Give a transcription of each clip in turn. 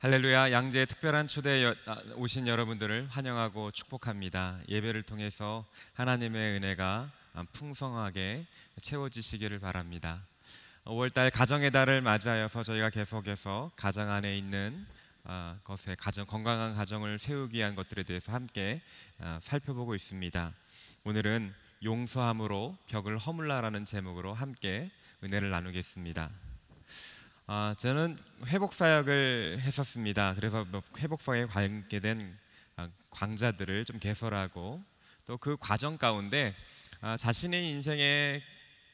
할렐루야. 양재의 특별한 초대에 오신 여러분들을 환영하고 축복합니다. 예배를 통해서 하나님의 은혜가 풍성하게 채워지시기를 바랍니다. 5월달 가정의 달을 맞이하여서 저희가 계속해서 가정 안에 있는 것에 건강한 가정을 세우기 위한 것들에 대해서 함께 살펴보고 있습니다. 오늘은 용서함으로 벽을 허물라라는 제목으로 함께 은혜를 나누겠습니다. 저는 회복 사역을 했었습니다. 그래서 회복 사역에 관계된 강좌들을 좀 개설하고 또 그 과정 가운데 자신의 인생의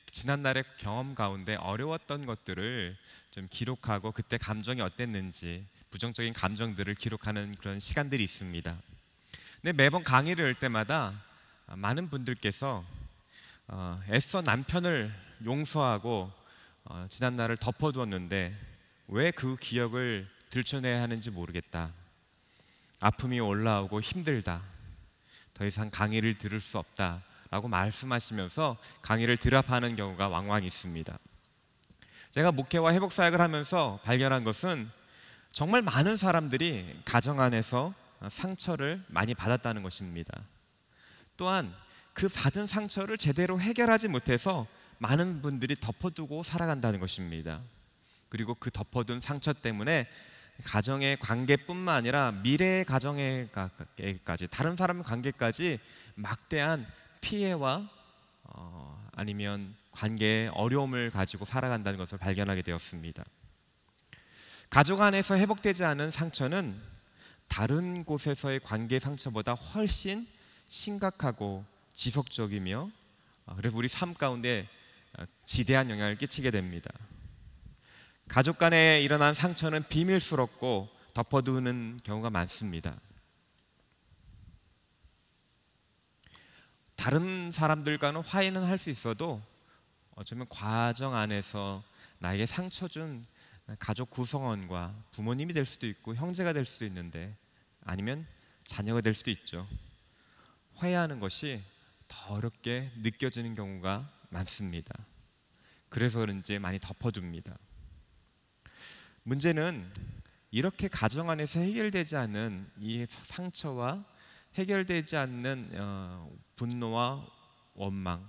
지난날의 경험 가운데 어려웠던 것들을 좀 기록하고 그때 감정이 어땠는지 부정적인 감정들을 기록하는 그런 시간들이 있습니다. 근데 매번 강의를 할 때마다 많은 분들께서 애써 남편을 용서하고 지난날을 덮어두었는데 왜 그 기억을 들춰내야 하는지 모르겠다. 아픔이 올라오고 힘들다. 더 이상 강의를 들을 수 없다 라고 말씀하시면서 강의를 드랍하는 경우가 왕왕 있습니다. 제가 목회와 회복사역을 하면서 발견한 것은 정말 많은 사람들이 가정 안에서 상처를 많이 받았다는 것입니다. 또한 그 받은 상처를 제대로 해결하지 못해서 많은 분들이 덮어두고 살아간다는 것입니다. 그리고 그 덮어둔 상처 때문에 가정의 관계뿐만 아니라 미래의 가정에까지 다른 사람의 관계까지 막대한 피해와 아니면 관계의 어려움을 가지고 살아간다는 것을 발견하게 되었습니다. 가족 안에서 회복되지 않은 상처는 다른 곳에서의 관계 상처보다 훨씬 심각하고 지속적이며 그래서 우리 삶 가운데 지대한 영향을 끼치게 됩니다. 가족 간에 일어난 상처는 비밀스럽고 덮어두는 경우가 많습니다. 다른 사람들과는 화해는 할 수 있어도 어쩌면 과정 안에서 나에게 상처 준 가족 구성원과 부모님이 될 수도 있고 형제가 될 수도 있는데 아니면 자녀가 될 수도 있죠. 화해하는 것이 더 어렵게 느껴지는 경우가 많습니다. 그래서 그런지 많이 덮어둡니다. 문제는 이렇게 가정 안에서 해결되지 않는 이 상처와 해결되지 않는 분노와 원망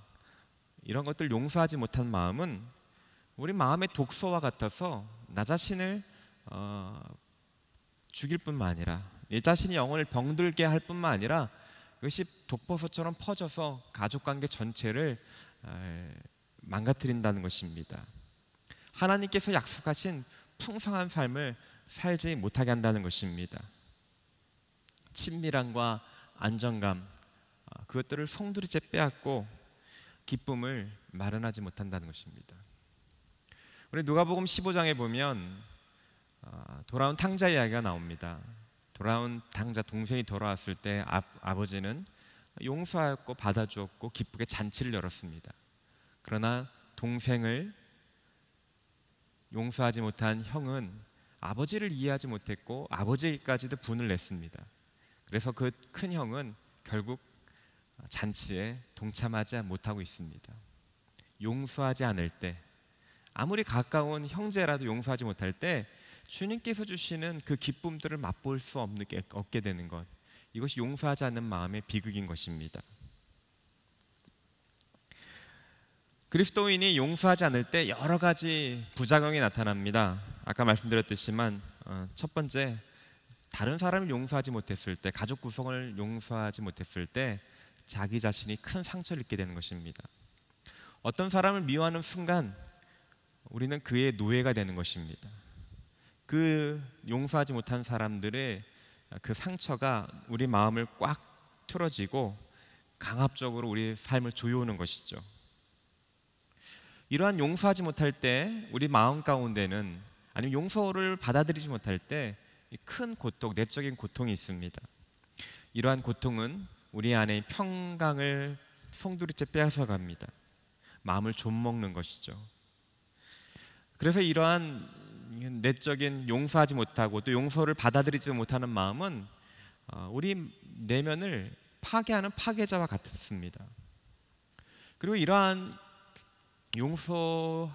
이런 것들 용서하지 못한 마음은 우리 마음의 독소와 같아서 나 자신을 죽일 뿐만 아니라 내 자신이 영혼을 병들게 할 뿐만 아니라 그것이 독버섯처럼 퍼져서 가족관계 전체를 망가뜨린다는 것입니다. 하나님께서 약속하신 풍성한 삶을 살지 못하게 한다는 것입니다. 친밀함과 안정감 그것들을 송두리째 빼앗고 기쁨을 마련하지 못한다는 것입니다. 우리 누가복음 15장에 보면 돌아온 탕자 이야기가 나옵니다. 돌아온 탕자 동생이 돌아왔을 때 아버지는 용서하였고 받아주었고 기쁘게 잔치를 열었습니다. 그러나 동생을 용서하지 못한 형은 아버지를 이해하지 못했고 아버지까지도 분을 냈습니다. 그래서 그 큰 형은 결국 잔치에 동참하지 못하고 있습니다. 용서하지 않을 때 아무리 가까운 형제라도 용서하지 못할 때 주님께서 주시는 그 기쁨들을 맛볼 수 없게 되는 것 이것이 용서하지 않는 마음의 비극인 것입니다. 그리스도인이 용서하지 않을 때 여러 가지 부작용이 나타납니다. 아까 말씀드렸듯이만 첫 번째 다른 사람을 용서하지 못했을 때 가족 구성을 용서하지 못했을 때 자기 자신이 큰 상처를 입게 되는 것입니다. 어떤 사람을 미워하는 순간 우리는 그의 노예가 되는 것입니다. 그 용서하지 못한 사람들의 그 상처가 우리 마음을 꽉 틀어지고 강압적으로 우리 삶을 조여오는 것이죠. 이러한 용서하지 못할 때 우리 마음 가운데는 아니면 용서를 받아들이지 못할 때 큰 고통, 내적인 고통이 있습니다. 이러한 고통은 우리 안에 평강을 송두리째 빼앗아갑니다. 마음을 좀먹는 것이죠. 그래서 이러한 내적인 용서하지 못하고 또 용서를 받아들이지 못하는 마음은 우리 내면을 파괴하는 파괴자와 같습니다. 그리고 이러한 용서하지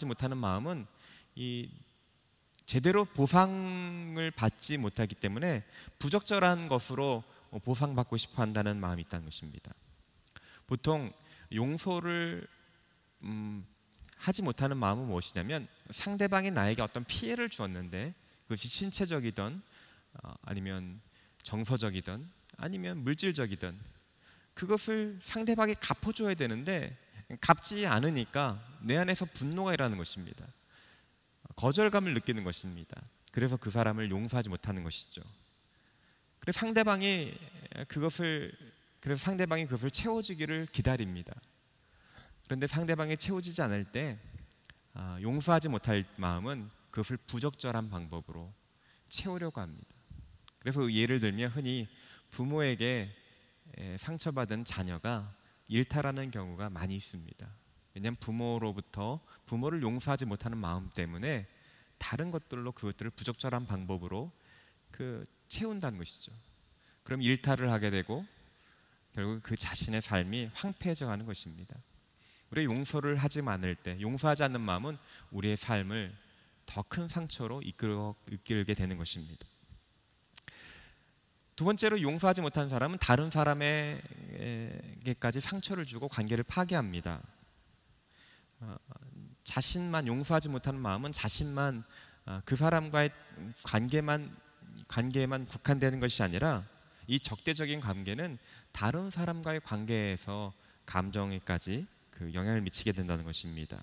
못하는 마음은 이 제대로 보상을 받지 못하기 때문에 부적절한 것으로 보상받고 싶어 한다는 마음이 있다는 것입니다. 보통 용서를 하지 못하는 마음은 무엇이냐면, 상대방이 나에게 어떤 피해를 주었는데 그것이 신체적이든 아니면 정서적이든 아니면 물질적이든 그것을 상대방이 갚아줘야 되는데 갚지 않으니까 내 안에서 분노가 일어나는 것입니다. 거절감을 느끼는 것입니다. 그래서 그 사람을 용서하지 못하는 것이죠. 그래서 상대방이 그것을 채워주기를 기다립니다. 그런데 상대방이 채워지지 않을 때 용서하지 못할 마음은 그것을 부적절한 방법으로 채우려고 합니다. 그래서 예를 들면 흔히 부모에게 상처받은 자녀가 일탈하는 경우가 많이 있습니다. 왜냐하면 부모를 용서하지 못하는 마음 때문에 다른 것들로 그것들을 부적절한 방법으로 채운다는 것이죠. 그럼 일탈을 하게 되고 결국 그 자신의 삶이 황폐해져 가는 것입니다. 우리가 용서를 하지 않을 때, 용서하지 않는 마음은 우리의 삶을 더 큰 상처로 이끌게 되는 것입니다. 두 번째로, 용서하지 못한 사람은 다른 사람에게까지 상처를 주고 관계를 파괴합니다. 자신만 용서하지 못하는 마음은 자신만 그 사람과의 관계에만 국한되는 것이 아니라 이 적대적인 관계는 다른 사람과의 관계에서 감정에까지 영향을 미치게 된다는 것입니다.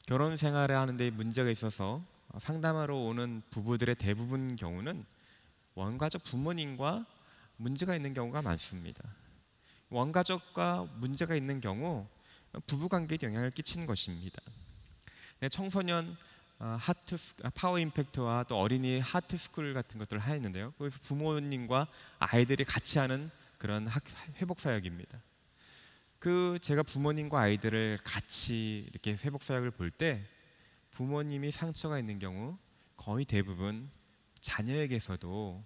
결혼 생활을 하는데 문제가 있어서 상담하러 오는 부부들의 대부분 경우는 원가족 부모님과 문제가 있는 경우가 많습니다. 원가족과 문제가 있는 경우 부부관계에 영향을 끼치는 것입니다. 청소년 파워 임팩트와 또 어린이 하트 스쿨 같은 것들을 하였는데요. 그래서 부모님과 아이들이 같이 하는 그런 회복 사역입니다. 제가 부모님과 아이들을 같이 이렇게 회복 사역을 볼 때 부모님이 상처가 있는 경우 거의 대부분 자녀에게서도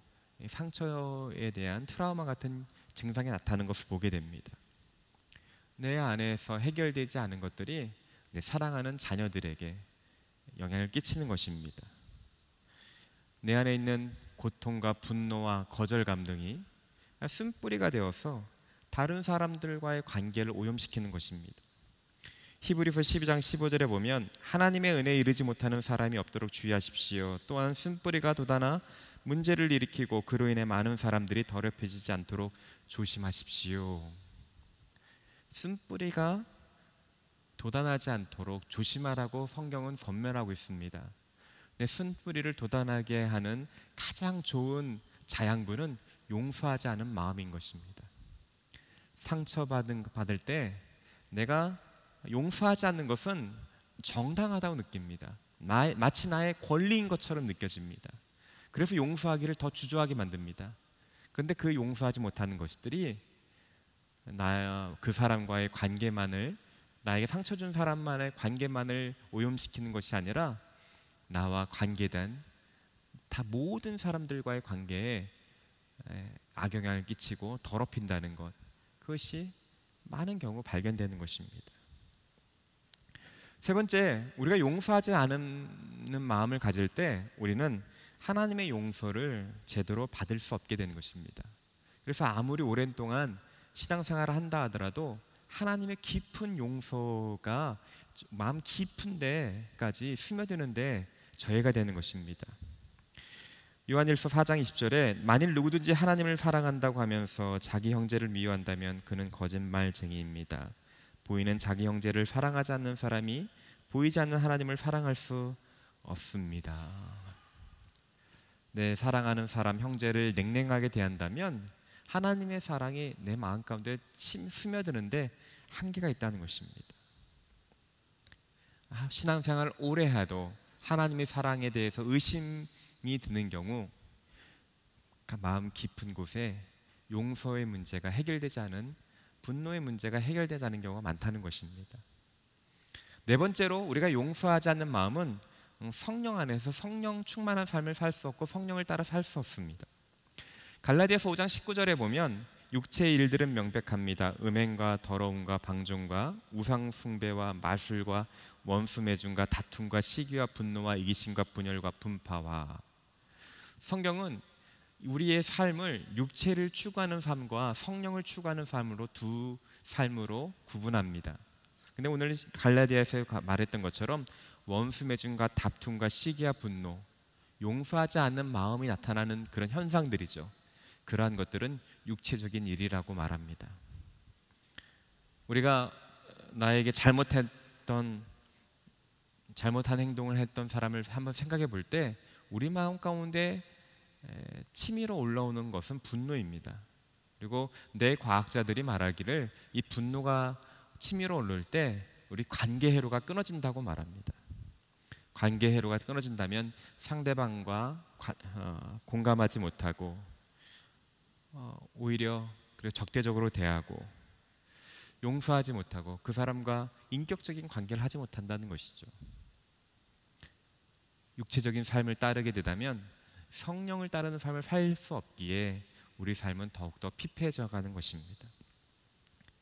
상처에 대한 트라우마 같은 증상이 나타나는 것을 보게 됩니다. 내 안에서 해결되지 않은 것들이 내 사랑하는 자녀들에게 영향을 끼치는 것입니다. 내 안에 있는 고통과 분노와 거절감 등이 쓴뿌리가 되어서 다른 사람들과의 관계를 오염시키는 것입니다. 히브리서 12장 15절에 보면 하나님의 은혜에 이르지 못하는 사람이 없도록 주의하십시오. 또한 쓴뿌리가 돋아나 문제를 일으키고 그로 인해 많은 사람들이 더럽혀지지 않도록 조심하십시오. 쓴뿌리가 돋아나지 않도록 조심하라고 성경은 권면하고 있습니다. 내 쓴뿌리를 돋아나게 하는 가장 좋은 용서하지 않은 마음인 것입니다. 상처받을 때 내가 용서하지 않는 것은 정당하다고 느낍니다. 마치 나의 권리인 것처럼 느껴집니다. 그래서 용서하기를 더 주저하게 만듭니다. 그런데 그 용서하지 못하는 것들이 그 사람과의 관계만을, 나에게 상처 준 사람만의 관계만을 오염시키는 것이 아니라 나와 관계된 모든 사람들과의 관계에 악영향을 끼치고 더럽힌다는 것, 그것이 많은 경우 발견되는 것입니다. 세 번째, 우리가 용서하지 않는 마음을 가질 때 우리는 하나님의 용서를 제대로 받을 수 없게 되는 것입니다. 그래서 아무리 오랜 동안 신앙생활을 한다 하더라도 하나님의 깊은 용서가 마음 깊은 데까지 스며드는데 저해가 되는 것입니다. 요한일서 4장 20절에 만일 누구든지 하나님을 사랑한다고 하면서 자기 형제를 미워한다면 그는 거짓말쟁이입니다. 보이는 자기 형제를 사랑하지 않는 사람이 보이지 않는 하나님을 사랑할 수 없습니다. 내 사랑하는 사람, 형제를 냉랭하게 대한다면 하나님의 사랑이 내 마음 가운데 스며드는데 한계가 있다는 것입니다. 신앙생활을 오래 해도 하나님의 사랑에 대해서 의심이 드는 경우 마음 깊은 곳에 용서의 문제가 해결되지 않은, 분노의 문제가 해결되지 않은 경우가 많다는 것입니다. 네 번째로, 우리가 용서하지 않는 마음은 성령 안에서 성령 충만한 삶을 살 수 없고 성령을 따라 살 수 없습니다. 갈라디아서 5장 19절에 보면 육체의 일들은 명백합니다. 음행과 더러움과 방종과 우상 숭배와 마술과 원수 매중과 다툼과 시기와 분노와 이기심과 분열과 분파와. 성경은 우리의 삶을 육체를 추구하는 삶과 성령을 추구하는 삶으로 두 삶으로 구분합니다. 근데 오늘 갈라디아에서 말했던 것처럼 원수 매중과 다툼과 시기와 분노, 용서하지 않는 마음이 나타나는 그런 현상들이죠. 그러한 것들은 육체적인 일이라고 말합니다. 우리가 나에게 잘못한 행동을 했던 사람을 한번 생각해 볼 때 우리 마음 가운데 치밀어 올라오는 것은 분노입니다. 그리고 뇌 과학자들이 말하기를 이 분노가 치밀어 오를 때 우리 관계 회로가 끊어진다고 말합니다. 관계 회로가 끊어진다면 상대방과 공감하지 못하고 오히려 적대적으로 대하고 용서하지 못하고 그 사람과 인격적인 관계를 하지 못한다는 것이죠. 육체적인 삶을 따르게 되다면 성령을 따르는 삶을 살 수 없기에 우리 삶은 더욱더 피폐해져 가는 것입니다.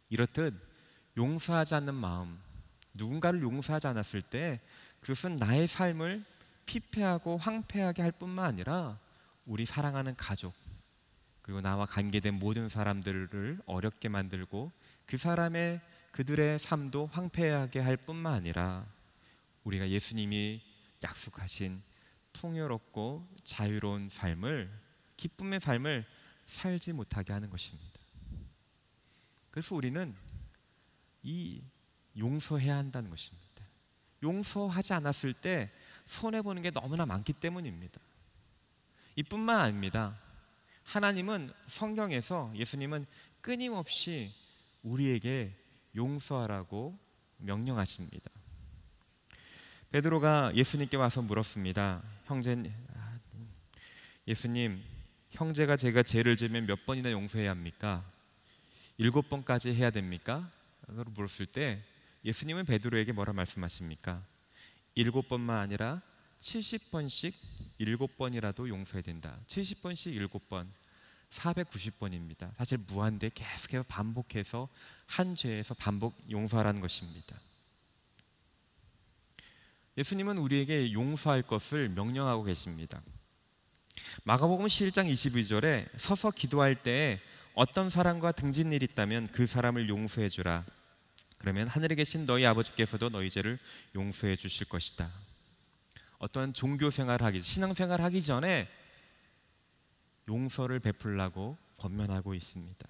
이렇듯 용서하지 않는 마음, 누군가를 용서하지 않았을 때 그것은 나의 삶을 피폐하고 황폐하게 할 뿐만 아니라 우리 사랑하는 가족 그리고 나와 관계된 모든 사람들을 어렵게 만들고 그들의 삶도 황폐하게 할 뿐만 아니라 우리가 예수님이 약속하신 풍요롭고 자유로운 삶을, 기쁨의 삶을 살지 못하게 하는 것입니다. 그래서 우리는 용서해야 한다는 것입니다. 용서하지 않았을 때 손해보는 게 너무나 많기 때문입니다. 이뿐만 아닙니다. 하나님은 성경에서 예수님은 끊임없이 우리에게 용서하라고 명령하십니다. 베드로가 예수님께 와서 물었습니다. 예수님, 형제가 제가 죄를 지으면 몇 번이나 용서해야 합니까? 7번까지 해야 됩니까? 라고 물었을 때 예수님은 베드로에게 뭐라 말씀하십니까? 7번만 아니라 70번씩 7번이라도 용서해야 된다. 70번씩 7번 490번입니다. 사실 무한대 계속해서 반복해서 한 죄에서 반복 용서하라는 것입니다. 예수님은 우리에게 용서할 것을 명령하고 계십니다. 마가복음 11장 22절에 서서 기도할 때에 어떤 사람과 등진 일이 있다면 그 사람을 용서해 주라. 그러면 하늘에 계신 너희 아버지께서도 너희 죄를 용서해 주실 것이다. 어떠한 신앙생활 하기 전에 용서를 베풀라고 권면하고 있습니다.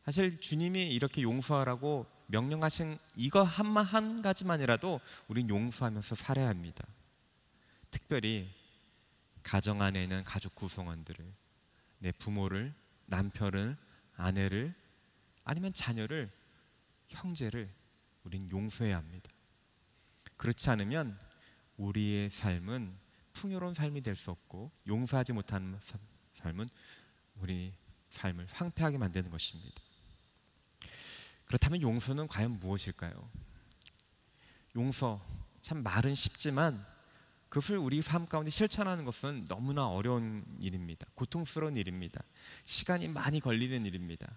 사실 주님이 이렇게 용서하라고 명령하신 이거 한 가지만이라도 우린 용서하면서 살아야 합니다. 특별히 가정 안에 있는 가족 구성원들을, 내 부모를, 남편을, 아내를, 아니면 자녀를, 형제를 우린 용서해야 합니다. 그렇지 않으면 우리의 삶은 풍요로운 삶이 될 수 없고 용서하지 못하는 삶은 우리 삶을 황폐하게 만드는 것입니다. 그렇다면 용서는 과연 무엇일까요? 용서, 참 말은 쉽지만 그것을 우리 삶 가운데 실천하는 것은 너무나 어려운 일입니다. 고통스러운 일입니다. 시간이 많이 걸리는 일입니다.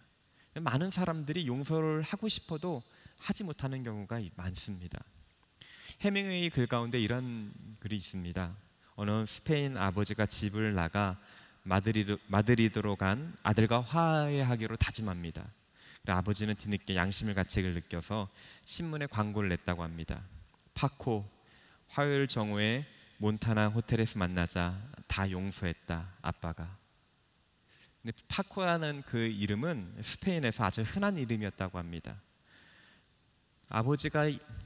많은 사람들이 용서를 하고 싶어도 하지 못하는 경우가 많습니다. 해밍웨이 글 가운데 이런 글이 있습니다. 어느 스페인 아버지가 집을 나가 마드리드로 간 아들과 화해하기로 다짐합니다. 아버지는 뒤늦게 양심의 가책을 느껴서 신문에 광고를 냈다고 합니다. 파코, 화요일 정오에 몬타나 호텔에서 만나자. 다 용서했다, 아빠가. 근데 파코라는 그 이름은 스페인에서 아주 흔한 이름이었다고 합니다. 아버지가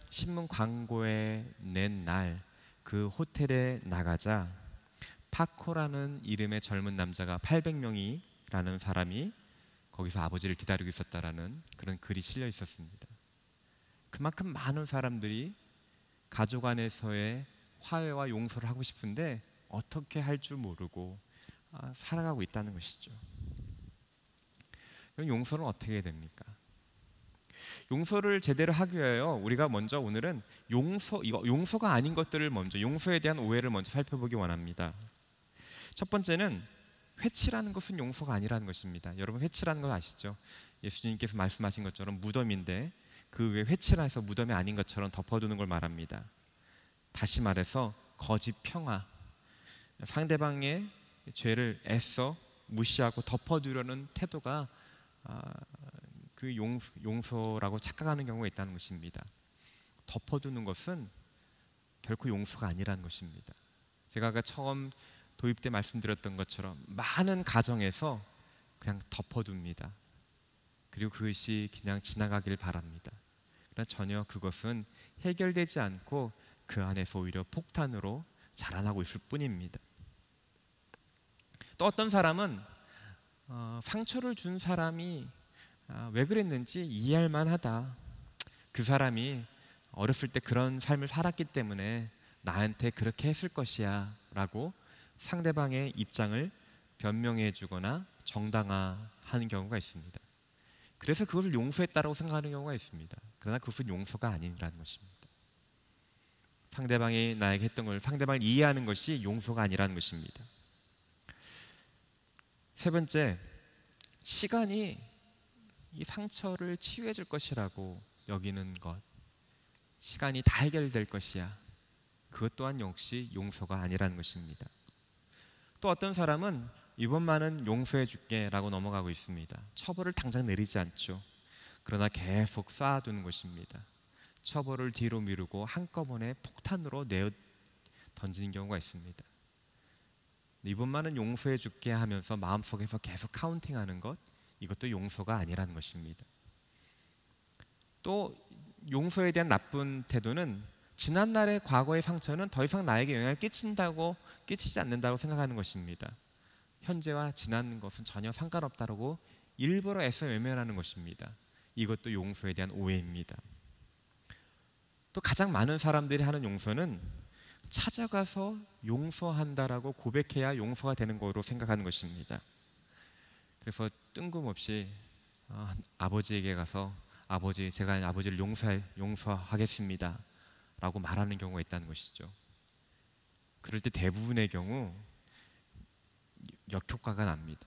신문 광고에 낸 날 그 호텔에 나가자 파코라는 이름의 젊은 남자가 800명이라는 사람이 거기서 아버지를 기다리고 있었다라는 그런 글이 실려 있었습니다. 그만큼 많은 사람들이 가족 안에서의 화해와 용서를 하고 싶은데 어떻게 할 줄 모르고 살아가고 있다는 것이죠. 그럼 용서는 어떻게 해야 됩니까? 용서를 제대로 하기 위하여 우리가 먼저 오늘은 용서가 아닌 것들을 먼저, 용서에 대한 오해를 먼저 살펴보기 원합니다. 첫 번째는 회치라는 것은 용서가 아니라는 것입니다. 여러분, 회치라는 거 아시죠? 예수님께서 말씀하신 것처럼 무덤인데 그 위에 회칠을 해서 무덤이 아닌 것처럼 덮어두는 걸 말합니다. 다시 말해서 거짓 평화, 상대방의 죄를 애써 무시하고 덮어두려는 태도가 그 용서라고 착각하는 경우가 있다는 것입니다. 덮어두는 것은 결코 용서가 아니라는 것입니다. 제가 아까 처음 도입 때 말씀드렸던 것처럼 많은 가정에서 그냥 덮어둡니다. 그리고 그것이 그냥 지나가길 바랍니다. 그러나 전혀 그것은 해결되지 않고 그 안에서 오히려 폭탄으로 자라나고 있을 뿐입니다. 또 어떤 사람은 상처를 준 사람이 왜 그랬는지 이해할 만하다. 그 사람이 어렸을 때 그런 삶을 살았기 때문에 나한테 그렇게 했을 것이야 라고 상대방의 입장을 변명해 주거나 정당화하는 경우가 있습니다. 그래서 그것을 용서했다라고 생각하는 경우가 있습니다. 그러나 그것은 용서가 아니라는 것입니다. 상대방이 나에게 했던 걸 상대방을 이해하는 것이 용서가 아니라는 것입니다. 세 번째, 시간이 이 상처를 치유해 줄 것이라고 여기는 것, 시간이 다 해결될 것이야, 그것 또한 역시 용서가 아니라는 것입니다. 또 어떤 사람은 이번만은 용서해 줄게 라고 넘어가고 있습니다. 처벌을 당장 내리지 않죠. 그러나 계속 쌓아두는 것입니다. 처벌을 뒤로 미루고 한꺼번에 폭탄으로 내어 던지는 경우가 있습니다. 이번만은 용서해 줄게 하면서 마음속에서 계속 카운팅하는 것, 이것도 용서가 아니라는 것입니다. 또 용서에 대한 나쁜 태도는 지난날의 과거의 상처는 더 이상 나에게 영향을 끼치지 않는다고 생각하는 것입니다. 현재와 지난 것은 전혀 상관없다고 일부러 애써 외면하는 것입니다. 이것도 용서에 대한 오해입니다. 또 가장 많은 사람들이 하는 용서는 찾아가서 용서한다라고 고백해야 용서가 되는 거로 생각하는 것입니다. 그래서 뜬금없이 아버지에게 가서 아버지, 제가 아버지를 용서하겠습니다 라고 말하는 경우가 있다는 것이죠. 그럴 때 대부분의 경우 역효과가 납니다.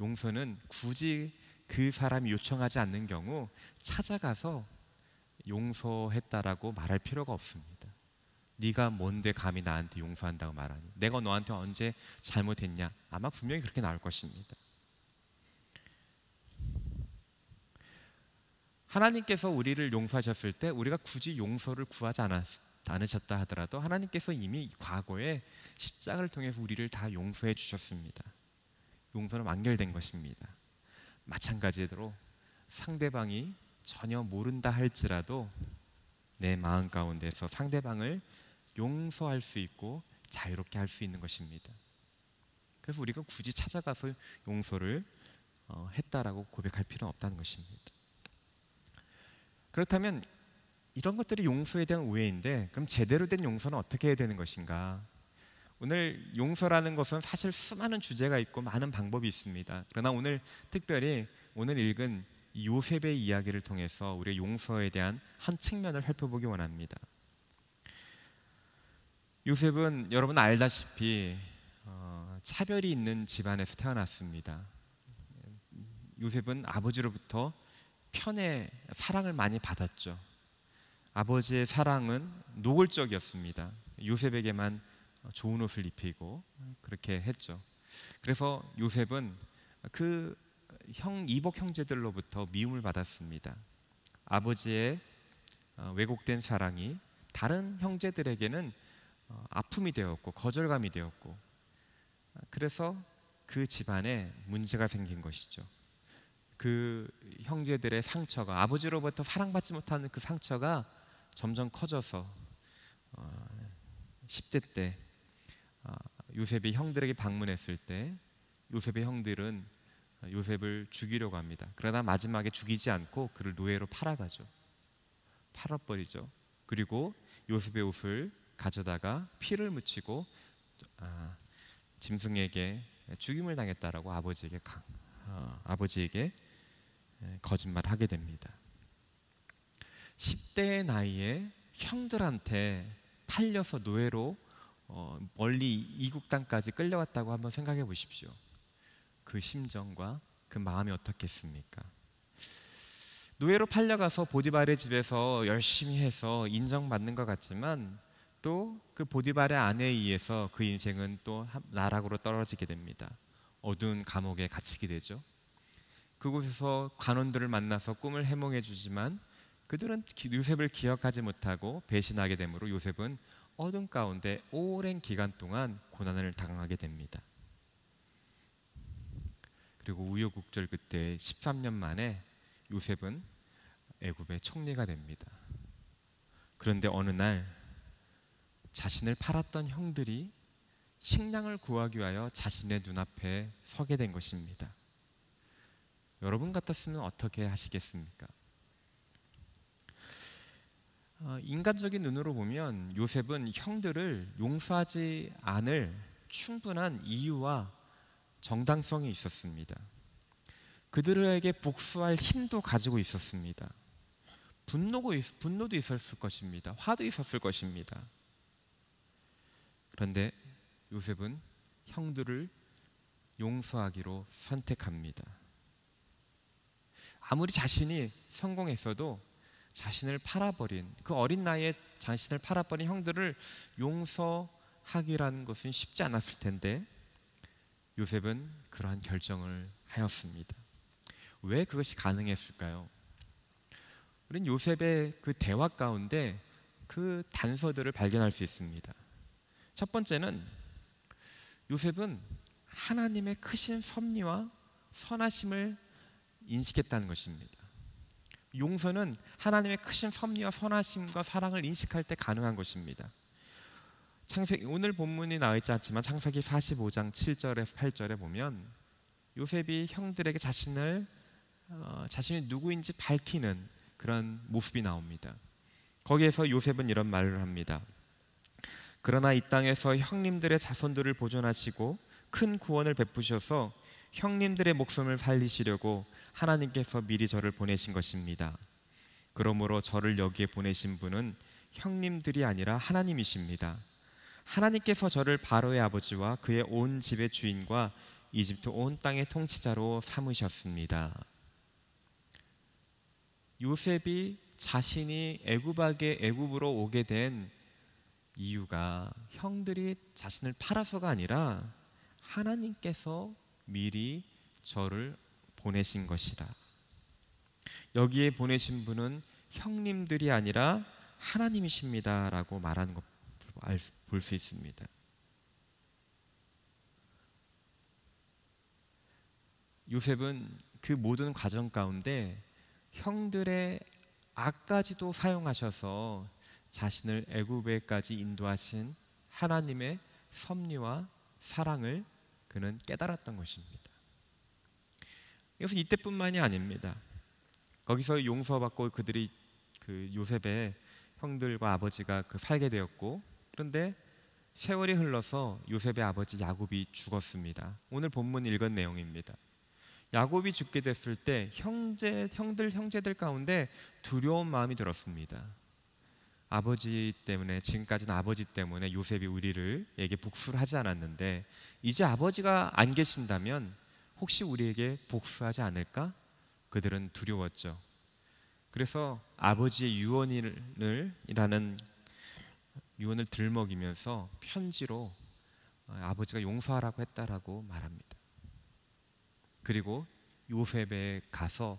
용서는 굳이 그 사람이 요청하지 않는 경우 찾아가서 용서했다라고 말할 필요가 없습니다. 네가 뭔데 감히 나한테 용서한다고 말하니, 내가 너한테 언제 잘못했냐, 아마 분명히 그렇게 나올 것입니다. 하나님께서 우리를 용서하셨을 때 우리가 굳이 용서를 구하지 않으셨다 하더라도 하나님께서 이미 과거에 십자가를 통해서 우리를 다 용서해 주셨습니다. 용서는 완결된 것입니다. 마찬가지로 상대방이 전혀 모른다 할지라도 내 마음 가운데서 상대방을 용서할 수 있고 자유롭게 할 수 있는 것입니다. 그래서 우리가 굳이 찾아가서 용서를 했다라고 고백할 필요는 없다는 것입니다. 그렇다면 이런 것들이 용서에 대한 오해인데, 그럼 제대로 된 용서는 어떻게 해야 되는 것인가? 오늘 용서라는 것은 사실 수많은 주제가 있고 많은 방법이 있습니다. 그러나 오늘 특별히 오늘 읽은 요셉의 이야기를 통해서 우리의 용서에 대한 한 측면을 살펴보기 원합니다. 요셉은 여러분 알다시피 차별이 있는 집안에서 태어났습니다. 요셉은 아버지로부터 편의 사랑을 많이 받았죠. 아버지의 사랑은 노골적이었습니다. 요셉에게만 좋은 옷을 입히고 그렇게 했죠. 그래서 요셉은 그 이복 형제들로부터 미움을 받았습니다. 아버지의 왜곡된 사랑이 다른 형제들에게는 아픔이 되었고 거절감이 되었고, 그래서 그 집안에 문제가 생긴 것이죠. 그 형제들의 상처가, 아버지로부터 사랑받지 못하는 그 상처가 점점 커져서 10대 때 요셉이 형들에게 방문했을 때 요셉의 형들은 요셉을 죽이려고 합니다. 그러나 마지막에 죽이지 않고 그를 노예로 팔아버리죠. 그리고 요셉의 옷을 가져다가 피를 묻히고 짐승에게 죽임을 당했다라고 아버지에게 거짓말하게 됩니다. 10대의 나이에 형들한테 팔려서 노예로 멀리 이국 땅까지 끌려갔다고 한번 생각해 보십시오. 그 심정과 그 마음이 어떻겠습니까? 노예로 팔려가서 보디발의 집에서 열심히 해서 인정받는 것 같지만 또 그 보디발의 아내에 의해서 그 인생은 또 나락으로 떨어지게 됩니다. 어두운 감옥에 갇히게 되죠. 그곳에서 관원들을 만나서 꿈을 해몽해 주지만 그들은 요셉을 기억하지 못하고 배신하게 되므로 요셉은 어둠 가운데 오랜 기간 동안 고난을 당하게 됩니다. 그리고 우여곡절 끝에 13년 만에 요셉은 애굽의 총리가 됩니다. 그런데 어느 날 자신을 팔았던 형들이 식량을 구하기 위하여 자신의 눈앞에 서게 된 것입니다. 여러분 같았으면 어떻게 하시겠습니까? 인간적인 눈으로 보면 요셉은 형들을 용서하지 않을 충분한 이유와 정당성이 있었습니다. 그들에게 복수할 힘도 가지고 있었습니다. 분노도 있었을 것입니다. 화도 있었을 것입니다. 그런데 요셉은 형들을 용서하기로 선택합니다. 아무리 자신이 성공했어도 자신을 팔아버린, 그 어린 나이에 자신을 팔아버린 형들을 용서하기라는 것은 쉽지 않았을 텐데 요셉은 그러한 결정을 하였습니다. 왜 그것이 가능했을까요? 우리는 요셉의 그 대화 가운데 그 단서들을 발견할 수 있습니다. 첫 번째는 요셉은 하나님의 크신 섭리와 선하심을 인식했다는 것입니다. 용서는 하나님의 크신 섭리와 선하심과 사랑을 인식할 때 가능한 것입니다. 오늘 본문이 나와 있지 않지만 창세기 45장 7절에서 8절에 보면 요셉이 형들에게 자신이 누구인지 밝히는 그런 모습이 나옵니다. 거기에서 요셉은 이런 말을 합니다. 그러나 이 땅에서 형님들의 자손들을 보존하시고 큰 구원을 베푸셔서 형님들의 목숨을 살리시려고 하나님께서 미리 저를 보내신 것입니다. 그러므로 저를 여기에 보내신 분은 형님들이 아니라 하나님이십니다. 하나님께서 저를 바로의 아버지와 그의 온 집의 주인과 이집트 온 땅의 통치자로 삼으셨습니다. 요셉이 자신이 애굽으로 오게 된 이유가 형들이 자신을 팔아서가 아니라 하나님께서 미리 저를 보내신 것이다. 여기에 보내신 분은 형님들이 아니라 하나님이십니다 라고 말하는 것 볼 수 있습니다. 요셉은 그 모든 과정 가운데 형들의 악까지도 사용하셔서 자신을 애굽에까지 인도하신 하나님의 섭리와 사랑을 그는 깨달았던 것입니다. 이것은 이때뿐만이 아닙니다. 거기서 용서받고 그들이 그 요셉의 형들과 아버지가 살게 되었고, 그런데 세월이 흘러서 요셉의 아버지 야곱이 죽었습니다. 오늘 본문 읽은 내용입니다. 야곱이 죽게 됐을 때 형제들 가운데 두려운 마음이 들었습니다. 아버지 때문에, 지금까지는 아버지 때문에 요셉이 우리에게 복수를 하지 않았는데 이제 아버지가 안 계신다면 혹시 우리에게 복수하지 않을까? 그들은 두려웠죠. 그래서 아버지의 유언을 들먹이면서 편지로 아버지가 용서하라고 했다라고 말합니다. 그리고 요셉에 가서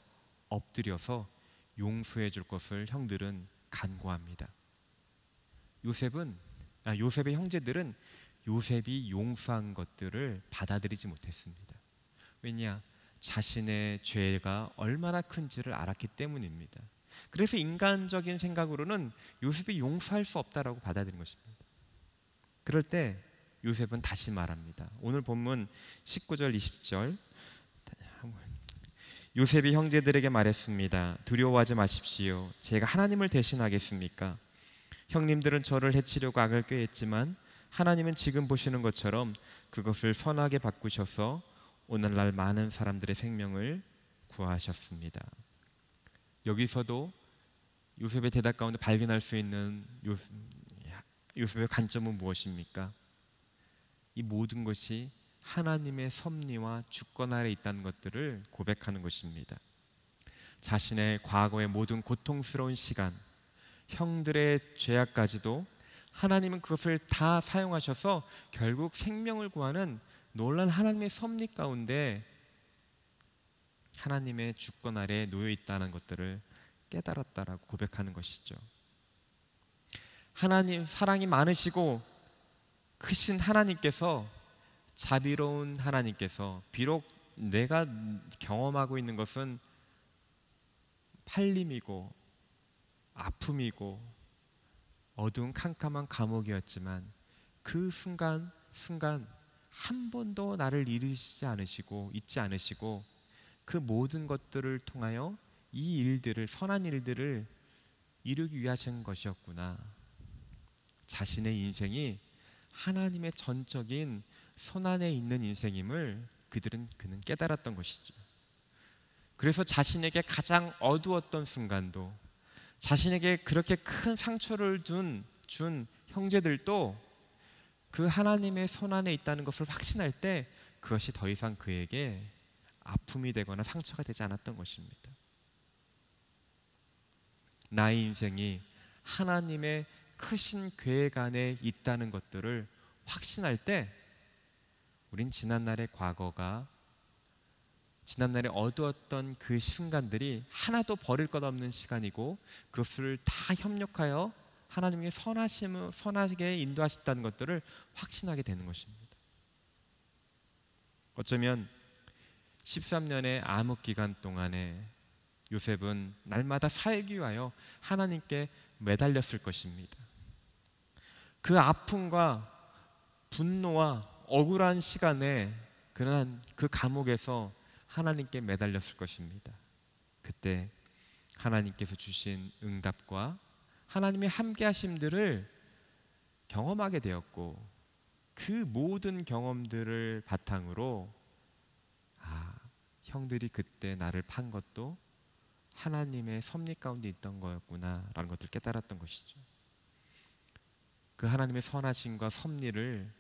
엎드려서 용서해 줄 것을 형들은 간구합니다. 요셉의 형제들은 요셉이 용서한 것들을 받아들이지 못했습니다. 왜냐? 자신의 죄가 얼마나 큰지를 알았기 때문입니다. 그래서 인간적인 생각으로는 요셉이 용서할 수 없다라고 받아들인 것입니다. 그럴 때 요셉은 다시 말합니다. 오늘 본문 19절 20절, 요셉이 형제들에게 말했습니다. 두려워하지 마십시오. 제가 하나님을 대신하겠습니까? 형님들은 저를 해치려고 악을 꾀했지만 하나님은 지금 보시는 것처럼 그것을 선하게 바꾸셔서 오늘날 많은 사람들의 생명을 구하셨습니다. 여기서도 요셉의 대답 가운데 발견할 수 있는 요셉의 관점은 무엇입니까? 이 모든 것이 하나님의 섭리와 주권 아래 있다는 것들을 고백하는 것입니다. 자신의 과거의 모든 고통스러운 시간, 형들의 죄악까지도 하나님은 그것을 다 사용하셔서 결국 생명을 구하는 놀란 하나님의 섭리 가운데 하나님의 주권 아래에 놓여 있다는 것들을 깨달았다라고 고백하는 것이죠. 하나님 사랑이 많으시고 크신 하나님께서, 자비로운 하나님께서, 비록 내가 경험하고 있는 것은 팔림이고 아픔이고 어두운 캄캄한 감옥이었지만 그 순간 한 번도 나를 잊지 않으시고 그 모든 것들을 통하여 이 일들을, 선한 일들을 이루기 위하신 것이었구나. 자신의 인생이 하나님의 전적인 손 안에 있는 인생임을 그는 깨달았던 것이죠. 그래서 자신에게 가장 어두웠던 순간도, 자신에게 그렇게 큰 상처를 준 형제들도 그 하나님의 손 안에 있다는 것을 확신할 때 그것이 더 이상 그에게 아픔이 되거나 상처가 되지 않았던 것입니다. 나의 인생이 하나님의 크신 계획 안에 있다는 것들을 확신할 때 우린 지난날의 어두웠던 그 순간들이 하나도 버릴 것 없는 시간이고 그것을 다 협력하여 하나님의 선하게 인도하셨다는 것들을 확신하게 되는 것입니다. 어쩌면 13년의 암흑 기간 동안에 요셉은 날마다 살기 위하여 하나님께 매달렸을 것입니다. 그 아픔과 분노와 억울한 시간에 그는 그 감옥에서 하나님께 매달렸을 것입니다. 그때 하나님께서 주신 응답과 하나님의 함께 하심들을 경험하게 되었고, 그 모든 경험들을 바탕으로 형들이 그때 나를 판 것도 하나님의 섭리 가운데 있던 거였구나 라는 것을 깨달았던 것이죠. 그 하나님의 선하심과 섭리를,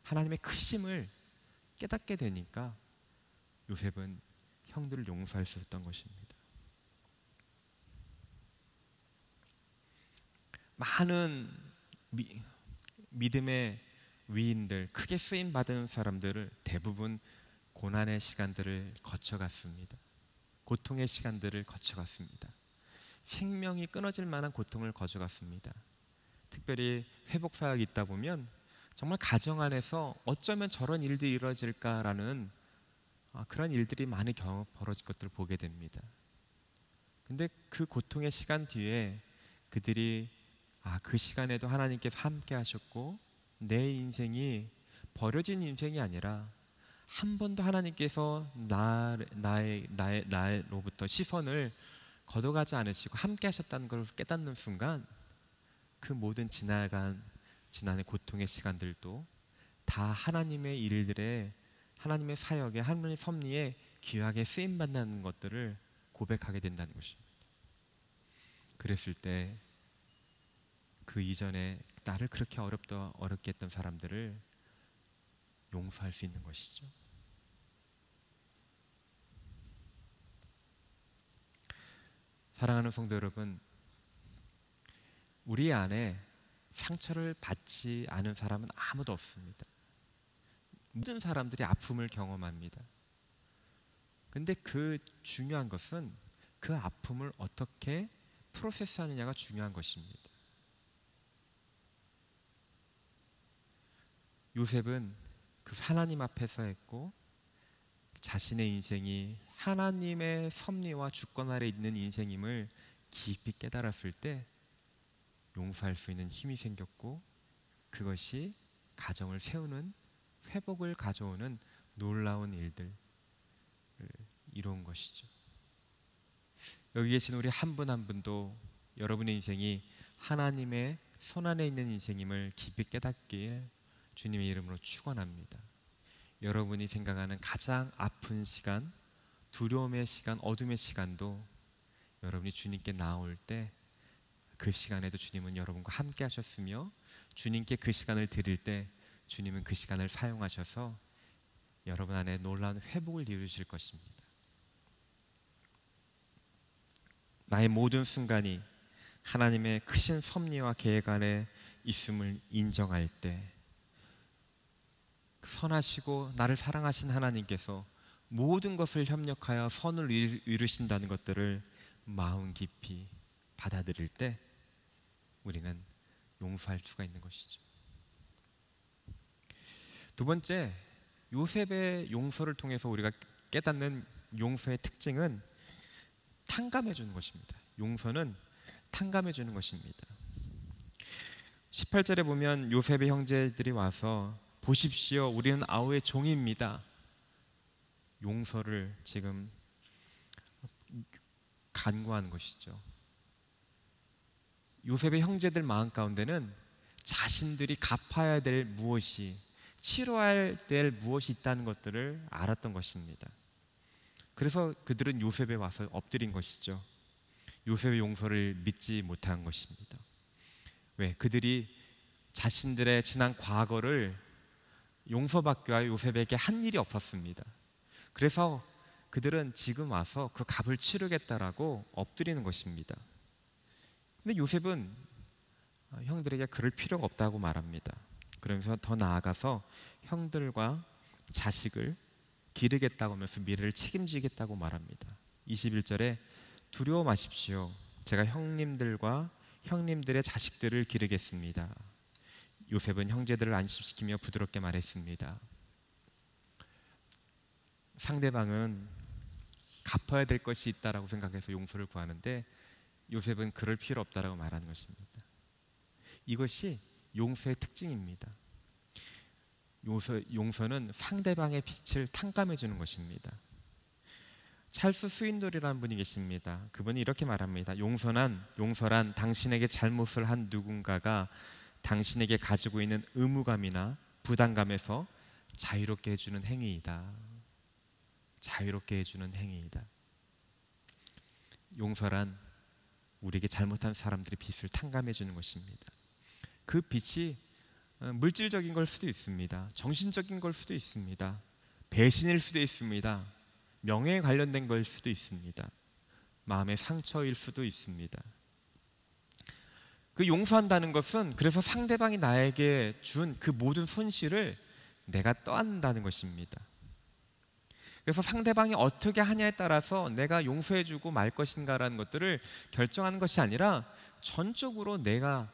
하나님의 크심을 깨닫게 되니까 요셉은 형들을 용서할 수 있었던 것입니다. 많은 믿음의 위인들, 크게 쓰임 받은 사람들을 대부분 고난의 시간들을 거쳐갔습니다. 고통의 시간들을 거쳐갔습니다. 생명이 끊어질 만한 고통을 거쳐갔습니다. 특별히 회복 사역이 있다 보면 정말 가정 안에서 어쩌면 저런 일들이 이루어질까라는 그런 일들이 많이 벌어질 것들을 보게 됩니다. 근데 그 고통의 시간 뒤에 그들이 그 시간에도 하나님께서 함께 하셨고 내 인생이 버려진 인생이 아니라 한 번도 하나님께서 나로부터 시선을 걷어가지 않으시고 함께 하셨다는 걸 깨닫는 순간 그 모든 지난의 고통의 시간들도 다 하나님의 일들에, 하나님의 사역에, 하나님의 섭리에 귀하게 쓰임받는 것들을 고백하게 된다는 것입니다. 그랬을 때 그 이전에 나를 그렇게 어렵게 했던 사람들을 용서할 수 있는 것이죠. 사랑하는 성도 여러분, 우리 안에 상처를 받지 않은 사람은 아무도 없습니다. 모든 사람들이 아픔을 경험합니다. 근데 그 중요한 것은 그 아픔을 어떻게 프로세스하느냐가 중요한 것입니다. 요셉은 그 하나님 앞에서 했고 자신의 인생이 하나님의 섭리와 주권 아래 있는 인생임을 깊이 깨달았을 때 용서할 수 있는 힘이 생겼고 그것이 가정을 세우는, 회복을 가져오는 놀라운 일들을 이룬 것이죠. 여기 계신 우리 한 분 한 분도 여러분의 인생이 하나님의 손 안에 있는 인생임을 깊이 깨닫길 주님의 이름으로 축원합니다. 여러분이 생각하는 가장 아픈 시간, 두려움의 시간, 어둠의 시간도 여러분이 주님께 나올 때 그 시간에도 주님은 여러분과 함께 하셨으며 주님께 그 시간을 드릴 때 주님은 그 시간을 사용하셔서 여러분 안에 놀라운 회복을 이루실 것입니다. 나의 모든 순간이 하나님의 크신 섭리와 계획 안에 있음을 인정할 때, 선하시고 나를 사랑하신 하나님께서 모든 것을 협력하여 선을 이루신다는 것들을 마음 깊이 받아들일 때 우리는 용서할 수가 있는 것이죠. 두 번째, 요셉의 용서를 통해서 우리가 깨닫는 용서의 특징은 탕감해 주는 것입니다. 용서는 탕감해 주는 것입니다. 18절에 보면 요셉의 형제들이 와서 보십시오, 우리는 아우의 종입니다. 용서를 지금 간구하는 것이죠. 요셉의 형제들 마음 가운데는 자신들이 갚아야 될 무엇이, 치러야 될 무엇이 있다는 것들을 알았던 것입니다. 그래서 그들은 요셉에 와서 엎드린 것이죠. 요셉의 용서를 믿지 못한 것입니다. 왜? 그들이 자신들의 지난 과거를 용서받기 위하여 요셉에게 한 일이 없었습니다. 그래서 그들은 지금 와서 그 값을 치르겠다라고 엎드리는 것입니다. 근데 요셉은 형들에게 그럴 필요가 없다고 말합니다. 그러면서 더 나아가서 형들과 자식을 기르겠다고 하면서 미래를 책임지겠다고 말합니다. 21절에 두려워 마십시오. 제가 형님들과 형님들의 자식들을 기르겠습니다. 요셉은 형제들을 안심시키며 부드럽게 말했습니다. 상대방은 갚아야 될 것이 있다라고 생각해서 용서를 구하는데 요셉은 그럴 필요 없다라고 말하는 것입니다. 이것이 용서의 특징입니다. 용서는 상대방의 빚을 탕감해 주는 것입니다. 찰스 스윈돌이라는 분이 계십니다. 그분이 이렇게 말합니다. 용서란 당신에게 잘못을 한 누군가가 당신에게 가지고 있는 의무감이나 부담감에서 자유롭게 해주는 행위이다. 자유롭게 해주는 행위이다. 용서란 우리에게 잘못한 사람들의 빚을 탕감해 주는 것입니다. 그 빚이 물질적인 걸 수도 있습니다. 정신적인 걸 수도 있습니다. 배신일 수도 있습니다. 명예에 관련된 걸 수도 있습니다. 마음의 상처일 수도 있습니다. 그 용서한다는 것은 그래서 상대방이 나에게 준 그 모든 손실을 내가 떠안는다는 것입니다. 그래서 상대방이 어떻게 하냐에 따라서 내가 용서해주고 말 것인가라는 것들을 결정하는 것이 아니라 전적으로 내가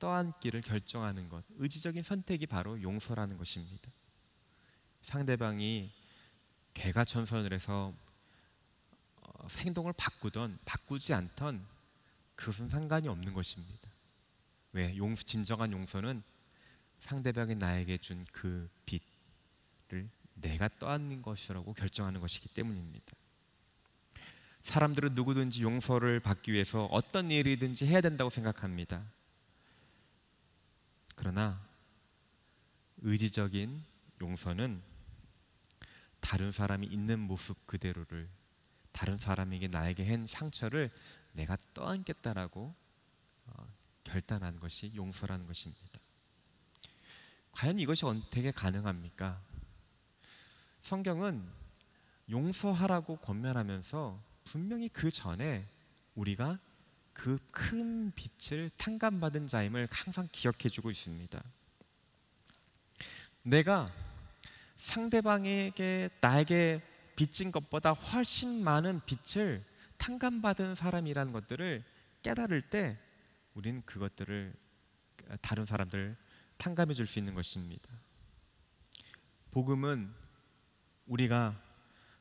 떠안기를 결정하는 것, 의지적인 선택이 바로 용서라는 것입니다. 상대방이 개가천선을 해서 행동을 바꾸던 바꾸지 않던 그것은 상관이 없는 것입니다. 왜? 진정한 용서는 상대방이 나에게 준 그 빚을 내가 떠안는 것이라고 결정하는 것이기 때문입니다. 사람들은 누구든지 용서를 받기 위해서 어떤 일이든지 해야 된다고 생각합니다. 그러나 의지적인 용서는 다른 사람이 있는 모습 그대로를, 다른 사람에게 나에게 한 상처를 내가 떠안겠다라고 결단한 것이 용서라는 것입니다. 과연 이것이 어떻게 가능합니까? 성경은 용서하라고 권면하면서 분명히 그 전에 우리가 그 큰 빚을 탕감받은 자임을 항상 기억해주고 있습니다. 내가 상대방에게 나에게 빚진 것보다 훨씬 많은 빚을 탕감받은 사람이라는 것들을 깨달을 때 우리는 그것들을 다른 사람들 탕감해 줄 수 있는 것입니다. 복음은 우리가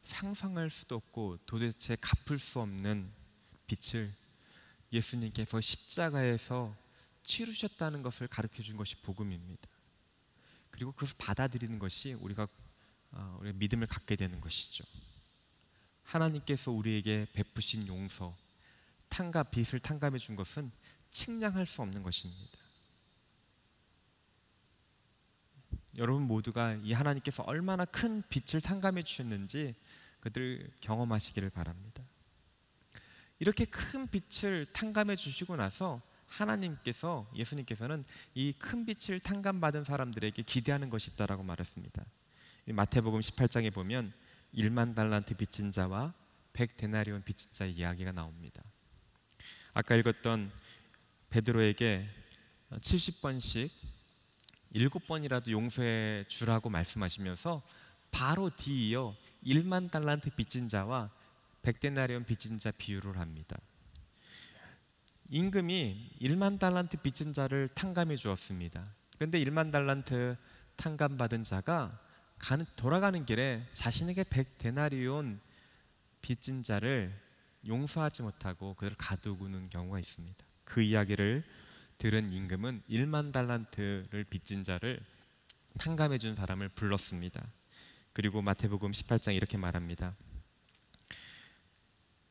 상상할 수도 없고 도대체 갚을 수 없는 빚을 예수님께서 십자가에서 치르셨다는 것을 가르쳐 준 것이 복음입니다. 그리고 그것을 받아들이는 것이 우리가 믿음을 갖게 되는 것이죠. 하나님께서 우리에게 베푸신 용서, 빚을 탕감해 준 것은 측량할 수 없는 것입니다. 여러분 모두가 이 하나님께서 얼마나 큰 빚을 탕감해 주셨는지 그들 경험하시기를 바랍니다. 이렇게 큰 빚을 탕감해 주시고 나서 예수님께서는 이 큰 빚을 탕감받은 사람들에게 기대하는 것이 있다라고 말했습니다. 마태복음 18장에 보면 1만 달란트 빚진 자와 100데나리온 빚진 자의 이야기가 나옵니다. 아까 읽었던 베드로에게 70번씩 7번이라도 용서해 주라고 말씀하시면서 바로 뒤이어 1만 달란트 빚진 자와 100데나리온 빚진 자 비유를 합니다. 임금이 1만 달란트 빚진 자를 탕감해 주었습니다. 그런데 1만 달란트 탕감받은 자가 돌아가는 길에 자신에게 100데나리온 빚진 자를 용서하지 못하고 그를 가두는 경우가 있습니다. 그 이야기를 들은 임금은 1만 달란트를 빚진 자를 탕감해 준 사람을 불렀습니다. 그리고 마태복음 18장 이렇게 말합니다.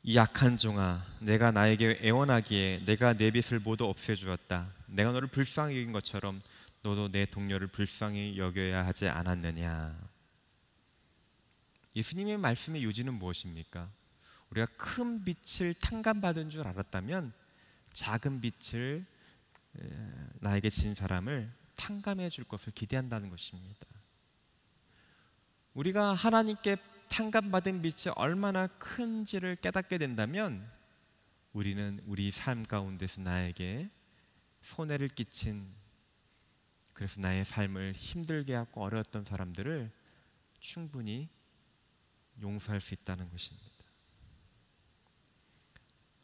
이 약한 종아, 내가 나에게 애원하기에 내가 내 빚을 모두 없애주었다. 내가 너를 불쌍히 여긴 것처럼 너도 내 동료를 불쌍히 여겨야 하지 않았느냐. 예수님의 말씀의 요지는 무엇입니까? 우리가 큰 빚을 탕감받은 줄 알았다면 작은 빚을 나에게 진 사람을 탕감해 줄 것을 기대한다는 것입니다. 우리가 하나님께 탕감받은 빚이 얼마나 큰지를 깨닫게 된다면 우리는 우리 삶 가운데서 나에게 손해를 끼친, 그래서 나의 삶을 힘들게 하고 어려웠던 사람들을 충분히 용서할 수 있다는 것입니다.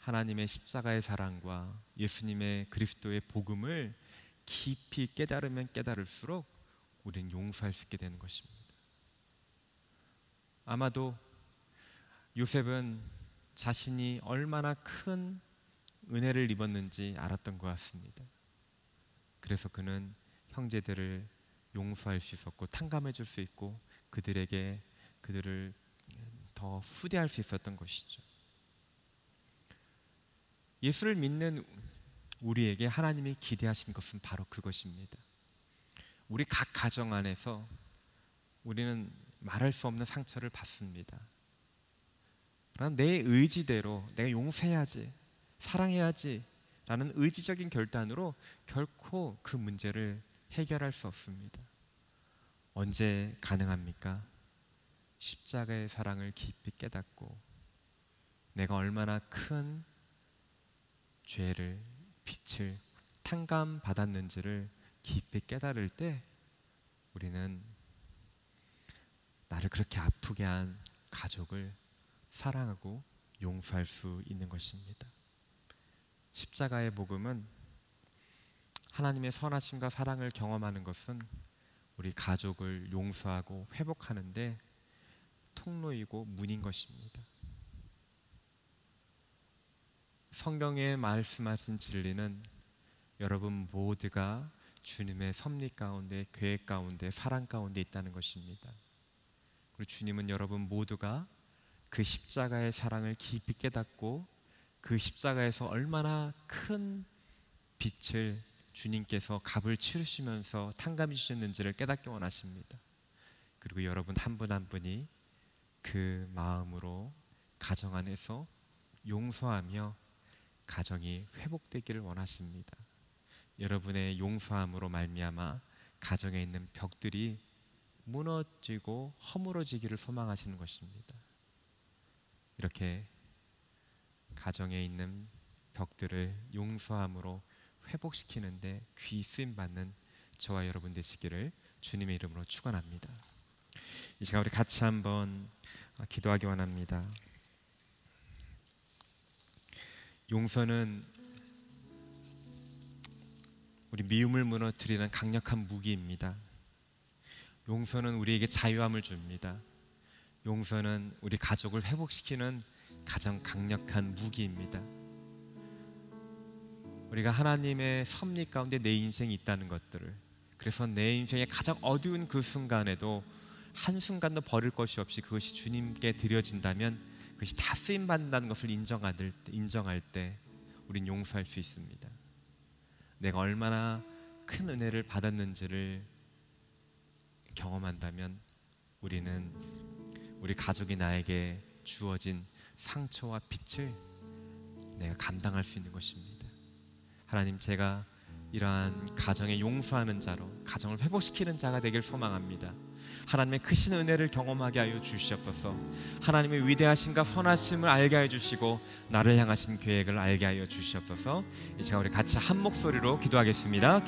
하나님의 십자가의 사랑과 예수님의 그리스도의 복음을 깊이 깨달으면 깨달을수록 우리는 용서할 수 있게 되는 것입니다. 아마도 요셉은 자신이 얼마나 큰 은혜를 입었는지 알았던 것 같습니다. 그래서 그는 형제들을 용서할 수 있었고 탕감해 줄 수 있고 그들을 더 후대할 수 있었던 것이죠. 예수를 믿는 우리에게 하나님이 기대하신 것은 바로 그것입니다. 우리 각 가정 안에서 우리는 말할 수 없는 상처를 받습니다. 그러나 내 의지대로 내가 용서해야지, 사랑해야지 라는 의지적인 결단으로 결코 그 문제를 해결할 수 없습니다. 언제 가능합니까? 십자가의 사랑을 깊이 깨닫고 내가 얼마나 큰 죄를, 빚을 탕감받았는지를 깊이 깨달을 때 우리는 나를 그렇게 아프게 한 가족을 사랑하고 용서할 수 있는 것입니다. 십자가의 복음은 하나님의 선하심과 사랑을 경험하는 것은 우리 가족을 용서하고 회복하는데 통로이고 문인 것입니다. 성경에 말씀하신 진리는 여러분 모두가 주님의 섭리 가운데, 계획 가운데, 사랑 가운데 있다는 것입니다. 그리고 주님은 여러분 모두가 그 십자가의 사랑을 깊이 깨닫고 그 십자가에서 얼마나 큰 빛을 주님께서 값을 치르시면서 탕감해 주셨는지를 깨닫기 원하십니다. 그리고 여러분 한 분 한 분이 그 마음으로 가정 안에서 용서하며 가정이 회복되기를 원하십니다. 여러분의 용서함으로 말미암아 가정에 있는 벽들이 무너지고 허물어지기를 소망하시는 것입니다. 이렇게 가정에 있는 벽들을 용서함으로 회복시키는데 귀 쓰임 받는 저와 여러분 되시기를 주님의 이름으로 축원합니다. 이 시간 우리 같이 한번 기도하기 원합니다. 용서는 우리 미움을 무너뜨리는 강력한 무기입니다. 용서는 우리에게 자유함을 줍니다. 용서는 우리 가족을 회복시키는 가장 강력한 무기입니다. 우리가 하나님의 섭리 가운데 내 인생이 있다는 것들을, 그래서 내 인생의 가장 어두운 그 순간에도 한순간도 버릴 것이 없이 그것이 주님께 드려진다면 그것이 다 쓰임받는다는 것을 인정할 때 우린 용서할 수 있습니다. 내가 얼마나 큰 은혜를 받았는지를 경험한다면 우리는 우리 가족이 나에게 주어진 상처와 빚을 내가 감당할 수 있는 것입니다. 하나님, 제가 이러한 가정에 용서하는 자로, 가정을 회복시키는 자가 되길 소망합니다. 하나님의 크신 은혜를 경험하게 하여 주시옵소서. 하나님의 위대하심과 선하심을 알게 하여 주시고 나를 향하신 계획을 알게 하여 주시옵소서. 이 시간 우리 같이 한 목소리로 기도하겠습니다.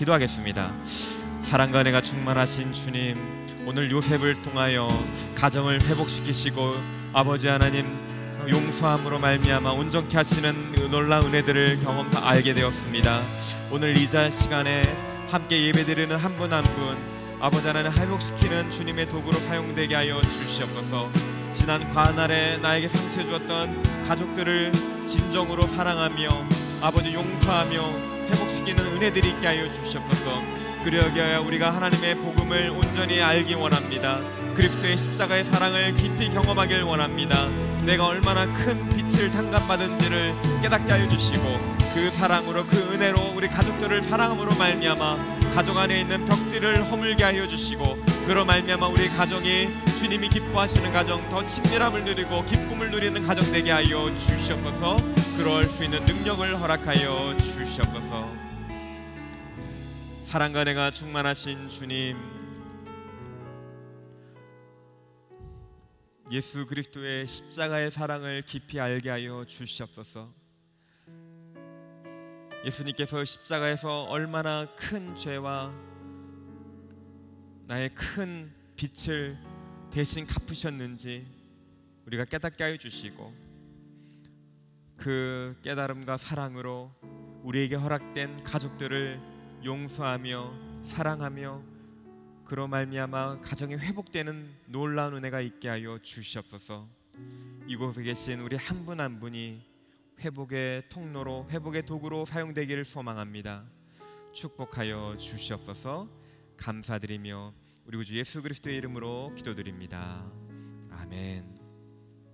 사랑과 은혜가 충만하신 주님, 오늘 요셉을 통하여 가정을 회복시키시고 아버지 하나님 용서함으로 말미암아 온전케 하시는 놀라운 은혜들을 알게 되었습니다. 오늘 이 시간에 함께 예배드리는 한 분 한 분 아버지 하나님 회복시키는 주님의 도구로 사용되게 하여 주시옵소서. 지난 과날에 나에게 상처 주었던 가족들을 진정으로 사랑하며 아버지 용서하며 회복시키는 은혜들이 있게 하여 주시옵소서. 그러게 하여 우리가 하나님의 복음을 온전히 알기 원합니다. 그리스도의 십자가의 사랑을 깊이 경험하길 원합니다. 내가 얼마나 큰 빛을 탕감받은지를 깨닫게 하여 주시고 그 사랑으로, 그 은혜로 우리 가족들을 사랑함으로 말미암아 가족 안에 있는 벽들을 허물게 하여 주시고 그로 말미암아 우리 가정이 주님이 기뻐하시는 가정, 더 친밀함을 누리고 기쁨을 누리는 가정 되게 하여 주시옵소서. 그럴 수 있는 능력을 허락하여 주시옵소서. 사랑과 은혜가 충만하신 주님, 예수 그리스도의 십자가의 사랑을 깊이 알게 하여 주시옵소서. 예수님께서 십자가에서 얼마나 큰 죄와 나의 큰 빚을 대신 갚으셨는지 우리가 깨닫게 하여 주시고 그 깨달음과 사랑으로 우리에게 허락된 가족들을 용서하며 사랑하며 그로 말미암아 가정이 회복되는 놀라운 은혜가 있게 하여 주시옵소서. 이곳에 계신 우리 한 분 한 분이 회복의 통로로, 회복의 도구로 사용되기를 소망합니다. 축복하여 주시옵소서. 감사드리며 우리 구주 예수 그리스도의 이름으로 기도드립니다. 아멘.